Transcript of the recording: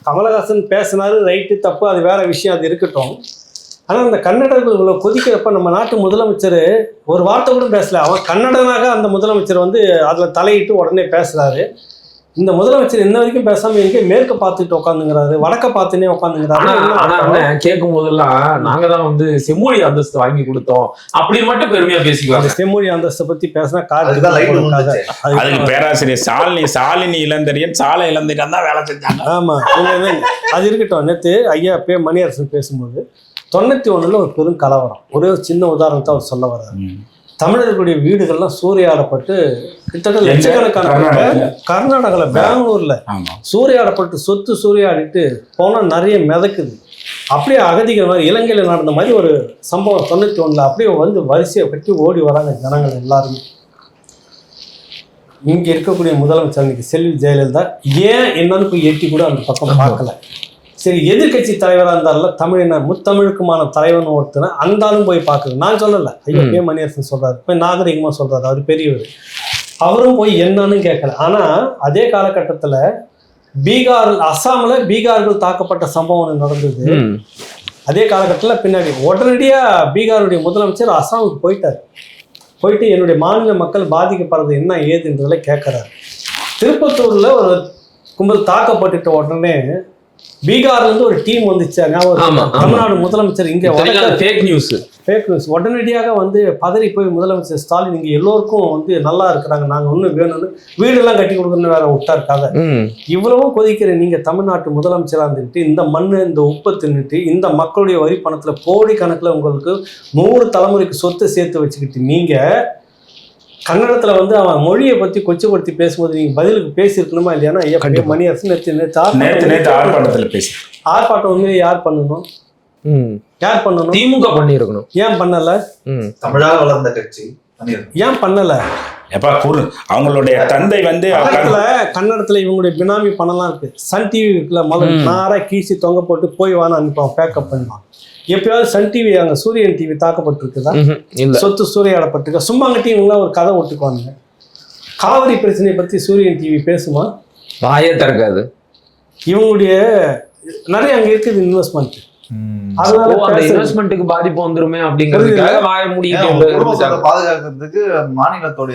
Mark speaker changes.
Speaker 1: கமலஹாசன் பேசினாரு, ரைட்டு தப்பு, அது வேற விஷயம், அது இருக்கட்டும். ஆனால் இந்த கன்னடர்களை கொதிக்கிறப்ப நம்ம நாட்டு முதலமைச்சர் ஒரு வார்த்தை கூட பேசல. அவன் கன்னடனாக அந்த முதலமைச்சர் வந்து அதில் தலையிட்டு உடனே பேசுறாரு. இந்த முதலமைச்சர் இன்ன வரைக்கும் பேசாம எங்கே மேற்க பார்த்துட்டு உட்காந்துங்கிறாரு, வடக்க பார்த்துனே உட்காந்துங்கிறாரு.
Speaker 2: கேட்கும் போதெல்லாம் நாங்க தான் வந்து செம்மொழி அந்தஸ்து வாங்கி கொடுத்தோம் அப்படின்னு மட்டும் பெருமையா பேசிக்குவாங்க.
Speaker 1: செம்மொழி அந்தஸ்தை பத்தி பேசினா
Speaker 3: அதுக்கு பேராசிரியர் சாலினி இளந்தரியன் சாலை இளந்தரியன் தான் வேலை செஞ்சாங்க.
Speaker 1: ஆமா, அது இருக்கட்டும். நேற்று ஐயா மணியரசன் பேசும்போது 91 ஒரு பெரும் கலவரம். ஒரே ஒரு சின்ன உதாரணத்தை அவர் சொல்ல வர்றாரு. தமிழர்களுடைய வீடுகள்லாம் சூறையாடப்பட்டு கிட்டத்தட்ட லட்சக்கணக்கான கர்நாடகாவில் பெங்களூர்ல சூறையாடப்பட்டு சொத்து சூறையாடிட்டு போனால் நிறைய மிதக்குது. அப்படியே அகதிகள் மாதிரி இலங்கையில் நடந்த மாதிரி ஒரு சம்பவம் 91 அப்படியே வந்து வரிசையை கட்டி ஓடி வராங்க ஜனங்கள் எல்லாருமே. இங்கே இருக்கக்கூடிய முதலமைச்சர் இன்னைக்கு செல்வி ஜெயலலிதா ஏன் என்னன்னு போய் எட்டி கூட அந்த பக்கம் பார்க்கல. சரி, எதிர்கட்சி தலைவராக இருந்தாலும் தமிழினர் முத்தமிழுக்குமான தலைவன் ஒருத்தனை அந்தாலும் போய் பார்க்குது. நான் சொல்லலை, ஐயா மணியரசன் சொல்கிறாரு, போய் நாகரிகமாக சொல்கிறாரு, அவர் பெரியவர், அவரும் போய் என்னன்னு கேட்கல. ஆனால் அதே காலகட்டத்தில் அஸ்ஸாமில் பீகார்கள் தாக்கப்பட்ட சம்பவம் நடந்தது. அதே காலகட்டத்தில் பின்னாடி உடனடியாக பீகாருடைய முதலமைச்சர் அஸ்ஸாமுக்கு போயிட்டு என்னுடைய மாநில மக்கள் பாதிக்கப்படுறது என்ன ஏதுன்றதுல கேட்குறாரு. திருப்பத்தூரில் ஒரு கும்பல் தாக்கப்பட்டுட்ட உடனே பீகார்லேருந்து ஒரு டீம் வந்துச்சாங்க. தமிழ்நாடு முதலமைச்சர் இங்கே
Speaker 2: ஃபேக் நியூஸ்
Speaker 1: உடனடியாக வந்து பதறி போய் முதலமைச்சர் ஸ்டாலின் இங்கே எல்லோருக்கும் வந்து நல்லா இருக்கிறாங்க, நாங்கள் ஒன்றும் வேணும்னு வீடெல்லாம் கட்டி கொடுக்கணும்னு வேற விட்டாருக்காக. இவ்வளவும் கொதிக்கிற நீங்கள் தமிழ்நாட்டு முதலமைச்சராக இருந்துக்கிட்டு இந்த மண்ணு இந்த உப்பை தின்னுட்டு இந்த மக்களுடைய வரி பணத்தில் கோடி கணக்கில் உங்களுக்கு 100 தலைமுறைக்கு சொத்தை சேர்த்து வச்சுக்கிட்டு நீங்கள் கன்னடத்தில் வந்து அவன் மொழியை பற்றி கொச்சப்படுத்தி பேசும்போது நீங்கள் பதிலுக்கு பேசியிருக்கணுமா இல்லையானா? ஐயா மணியரசன் நேற்று
Speaker 3: ஆர்ப்பாட்டத்தில் பேசி
Speaker 1: ஆர்ப்பாட்டம் உண்மையை யார் பண்ணணும்? யார் பண்ணணும்?
Speaker 2: திமுக பண்ணியிருக்கணும்.
Speaker 1: ஏன் பண்ணல?
Speaker 4: தமிழாக வளர்ந்த கட்சி
Speaker 1: ஏன் பண்ணல?
Speaker 3: அவங்களுடைய தந்தை வந்து
Speaker 1: கன்னடத்துல இவங்களுடைய பினாமி பணம்லாம் இருக்கு. சன் டிவி இருக்குல்ல, முதல்ல நாரா கீசி தொங்க போட்டு போய் வான்னு அனுப்பான், பேக்கப் பண்ணுவான். எப்பயாவது சன் டிவி அங்கே சூரியன் டிவி தாக்கப்பட்டிருக்குதா? சொத்து சூறையாடப்பட்டிருக்கா? சும்மா அங்கே டிவிலாம் ஒரு கதை ஒட்டுக்குவாங்க. காவிரி பிரச்சனையை பற்றி சூரியன் டிவி பேசுமா?
Speaker 2: வாயே திறக்காது.
Speaker 1: இவங்களுடைய நிறைய அங்கே இருக்குது இன்வெஸ்ட்மெண்ட், அதனால அந்த
Speaker 2: இன்வெஸ்ட்மெண்ட்டுக்கு பாதிப்பு வந்துருமே அப்படிங்கிறதுக்காக வாய முடியும்
Speaker 4: பாதுகாக்கிறதுக்கு மாநிலத்தோட